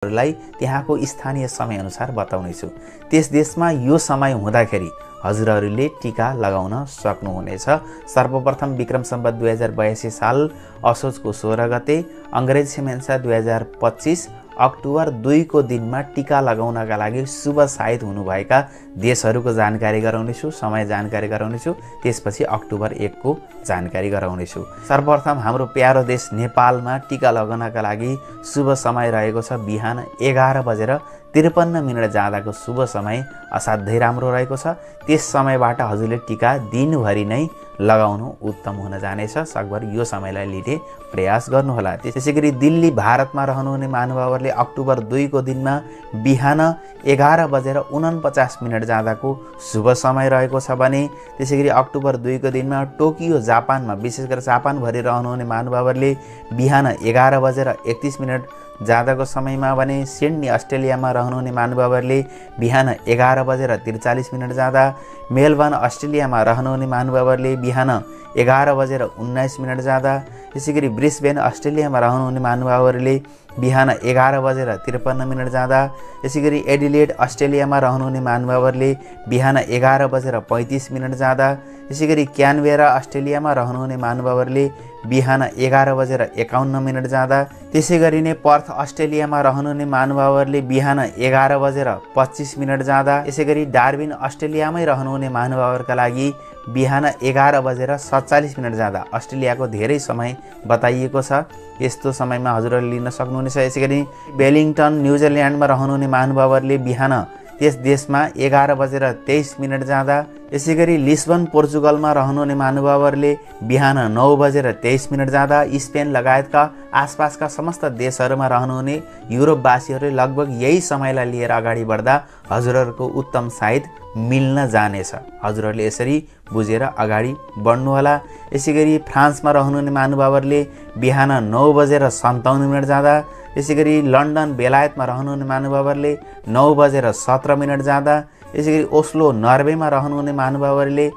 लाई त्यहाँको स्थानीय समयअनुसार बताउनेछु। त्यस देशमा यो समय हुँदाखेरि हजुरहरूले टीका लगाउन सक्नुहुनेछ। सर्वप्रथम विक्रम सम्वत 2082 साल असोजको 16 गते, अंग्रेज सेमेन्सा 2025 अक्टोबर 2 को दिनमा टीका लगाउनका लागि शुभ साइत हुनुभएका देशहरूको जानकारी गराउनेछु, समय जानकारी गराउनेछु। त्यसपछि अक्टोबर 1 को जानकारी गराउनेछु। सर्वप्रथम हाम्रो प्यारो देश नेपालमा टीका लगाउनका लागि शुभ समय रहेको छ बिहान 11:53 जाँदाको शुभ समय असाध्यै राम्रो रहेको छ। त्यस समयबाट हजुरले टीका दिनभरि नै लगाउनु उत्तम हुन जानेछ। सकभर यो समयलाई लिने प्रयास गर्नुहोला। त्यसैगरी दिल्ली भारतमा रहनुहुने महानुभावहरूले अक्टोबर 2 को दिनमा बिहान 11:49 जाँदाको शुभ समय रहेको छ भने त्यसैगरी अक्टोबर 2 को दिनमा टोकियो जापानमा, विशेष गरेर जापानभरि रहनुहुने महानुभावहरूले बिहान 11:31 जाँदाको समयमा भने सिडनी अस्ट्रेलियामा रहनुहुने महानुभावहरूले बिहान 11:43 जाँदा, मेलबर्न अस्ट्रेलियामा रहनुहुने महानुभावहरूले बिहान 11:19 जाँदा, त्यसैगरी ब्रिस्बेन अस्ट्रेलियामा रहनुहुने महानुभावहरूले बिहान 11:53 जाँदा, त्यसैगरी एडिलेड अस्ट्रेलियामा रहनुहुने महानुभावहरूले बिहान 11:35 जाँदा, त्यसैगरी क्यानबेरा अस्ट्रेलियामा रहनुहुने महानुभावहरूले बिहान 11:51 जाँदा, त्यसैगरी नै पर्थ अस्ट्रेलियामा रहनुहुने महानुभावहरूले बिहान 11:25 जाँदा, त्यसैगरी डार्विन अस्ट्रेलियामै रहनुहुने महानुभावहरूका लागि बिहान 11:47 जाँदा अस्ट्रेलियाको धेरै समय बताइएको छ। यस्तो समयमा हजुरहरूले लिन सक्नुहुनेछ। यसैगरी वेलिङटन न्युजिल्यान्डमा रहनुहुने महानुभावहरूले बिहान त्यस देशमा 11:23 जाँदा, यसैगरी लिस्बन पोर्चुगलमा रहनुहुने महानुभावहरूले बिहान 9:23 जाँदा, स्पेन लगायतका आसपासका समस्त देशहरूमा रहनुहुने युरोपवासीहरूले लगभग यही समयलाई लिएर अगाडि बढ्दा हजुरहरूको उत्तम साइत मिल्न जानेछ। हजुरहरूले यसरी बुझेर अगाडि बढ्नुहोला। यसैगरी फ्रान्समा रहनुहुने महानुभावहरूले बिहान 9:57 जाँदा, यसैगरी लन्डन बेलायतमा रहनुहुने महानुभावहरूले 9:17 जाँदा, यसैगरी ओस्लो नर्वेमा रहनुहुने महानुभावहरूले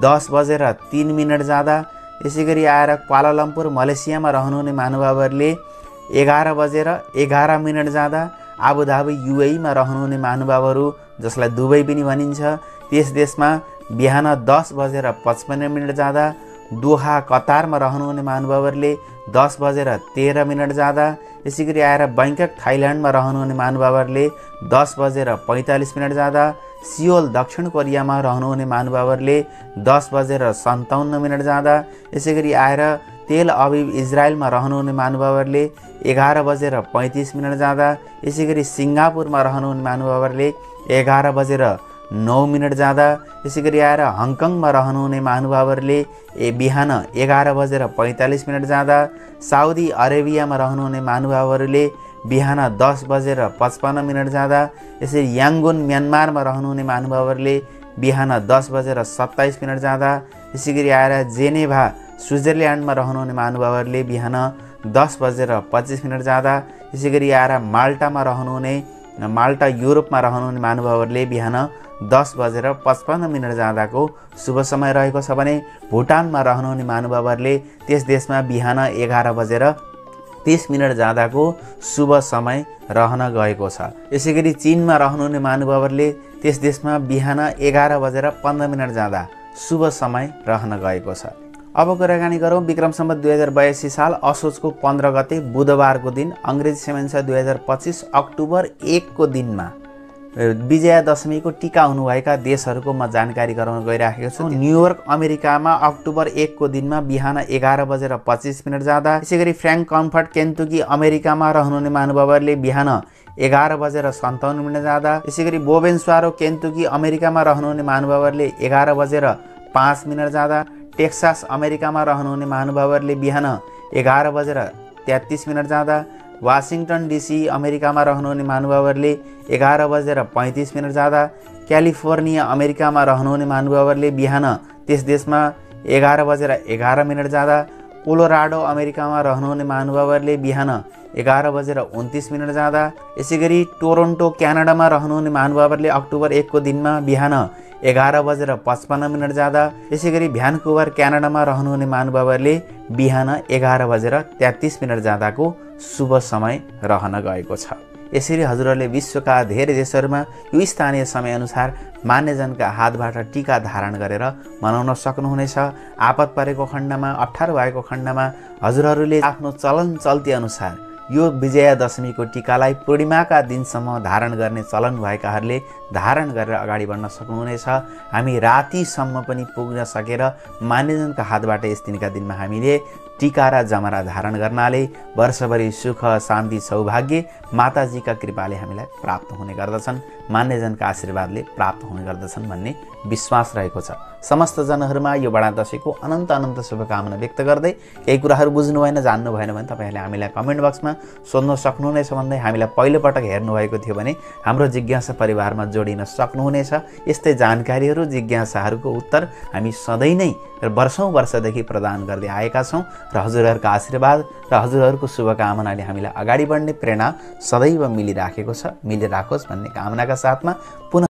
10:03 जाँदा, यसैगरी आएर क्वालालम्पुर मलेसियामा रहनुहुने महानुभावहरूले 11:11 जाँदा, आबुधाबी युएईमा रहनुहुने महानुभावहरू जसलाई दुबई पनि भनिन्छ त्यस देशमा बिहान 10:55 जाँदा, दोहा कतारमा रहनुहुने महानुभावहरूले 10:13 जाँदा, यसैगरी आएर बैङ्कक थाइल्यान्डमा रहनुहुने महानुभावहरूले 10:45 जाँदा, सियोल दक्षिण कोरियामा रहनुहुने महानुभावहरूले 10:57 जाँदा, यसैगरी आएर तेल अभिव इजरायलमा रहनुहुने महानुभावहरूले 11:35 जाँदा, यसैगरी सिङ्गापुरमा रहनुहुने महानुभावहरूले 11:09 जाँदा, यसैगरी आएर हङकङमा रहनुहुने महानुभावहरूले बिहान 11:45 जाँदा, साउदी अरेबियामा रहनुहुने महानुभावहरूले बिहान 10:55 जाँदा, यसरी याङ्गुन म्यानमारमा रहनुहुने महानुभावहरूले बिहान 10:27 जाँदा, यसैगरी आएर जेनेभा स्विजरल्यान्डमा रहनुहुने महानुभावहरूले बिहान 10:25 जाँदा, यसैगरी आएर माल्टा युरोपमा रहनुहुने महानुभावहरूले बिहान 10:55 जाँदाको शुभ समय रहेको छ भने भुटानमा रहनुहुने महानुभावहरूले त्यस देशमा बिहान 11:30 जाँदाको शुभ समय रहन गएको छ। यसैगरी चीनमा रहनुहुने महानुभावहरूले त्यस देशमा बिहान 11:15 जाँदा शुभ समय रहन गएको छ। अब कुराकानी गरौँ विक्रम सम्वत 2082 साल असोजको 15 गते बुधबारको दिन, अंग्रेज सेमेन्सा 2025 अक्टोबर 1 को दिनमा विजयादशमीको टीका हुनुभएका देशहरूको म जानकारी गराउन गइराखेको छु। न्युयोर्क अमेरिकामा अक्टोबर 1 को दिनमा बिहान 11:25 जाँदा, यसैगरी फ्र्याङ्क कम्फर्ट केन्टुकी अमेरिकामा रहनुहुने महानुभावहरूले बिहान 11:57 जाँदा, यसैगरी बोबेन्स्वारो केन्टुकी अमेरिकामा रहनुहुने महानुभावहरूले 11:05 जाँदा, टेक्सास अमेरिकामा रहनुहुने महानुभावहरूले बिहान 11:33 जाँदा, वाशिङटन डिसी अमेरिकामा रहनुहुने महानुभावहरूले 11:35 जाँदा, क्यालिफोर्निया अमेरिकामा रहनुहुने महानुभावहरूले बिहान त्यस देशमा 11:11 जाँदा, कोलोराडो अमेरिकामा रहनुहुने महानुभावहरूले बिहान 11:29 जाँदा, यसैगरी टोरोन्टो क्यानाडामा रहनुहुने महानुभावहरूले अक्टोबर 1 को दिनमा बिहान 11:55 जाँदा, यसैगरी भ्यानकुभर क्यानाडामा रहनुहुने महानुभावहरूले बिहान 11:33 जाँदाको शुभ समय रहन गएको छ। यसरी हजुरहरूले विश्वका धेरै देशहरूमा यो स्थानीय समयअनुसार मान्यजनका हातबाट टीका धारण गरेर मनाउन सक्नुहुनेछ। आपत परेको खण्डमा, अप्ठ्यारो भएको खण्डमा हजुरहरूले आफ्नो चलन चल्ती अनुसार यो विजयादशमीको टीकालाई पूर्णिमाका दिनसम्म धारण गर्ने चलन भएकाहरूले धारण गरेर अगाडि बढ्न सक्नुहुनेछ। हामी रातिसम्म पनि पुग्न सकेर मान्यजनका हातबाट यस दिनका दिनमा हामीले टीका र जमरा धारण गर्नाले वर्षभरि सुख, शान्ति, सौभाग्य माताजीका कृपाले हामीलाई प्राप्त हुने गर्दछन्, मान्यजनका आशीर्वादले प्राप्त हुने गर्दछन् भन्ने विश्वास रहेको छ। समस्त जनहरूमा यो बडा दशैँको अनन्त अनन्त शुभकामना व्यक्त गर्दै केही कुराहरू बुझ्नु भएन, जान्नु भएन भने तपाईँहरूले हामीलाई कमेन्ट बक्समा सोध्न सक्नुहुनेछ भन्दै हामीलाई पहिलोपटक हेर्नुभएको थियो भने हाम्रो जिज्ञासा परिवारमा जोडिन सक्नुहुनेछ। यस्तै जानकारीहरू, जिज्ञासाहरूको उत्तर हामी सधैँ नै वर्षौँ वर्षदेखि प्रदान गर्दै आएका छौँ र हजुरहरूका आशीर्वाद र हजुरहरूको शुभकामनाले हामीलाई अगाडि बढ्ने प्रेरणा सदैव मिलिराखेको छ, मिलिराखोस् भन्ने कामनाका साथमा पुनः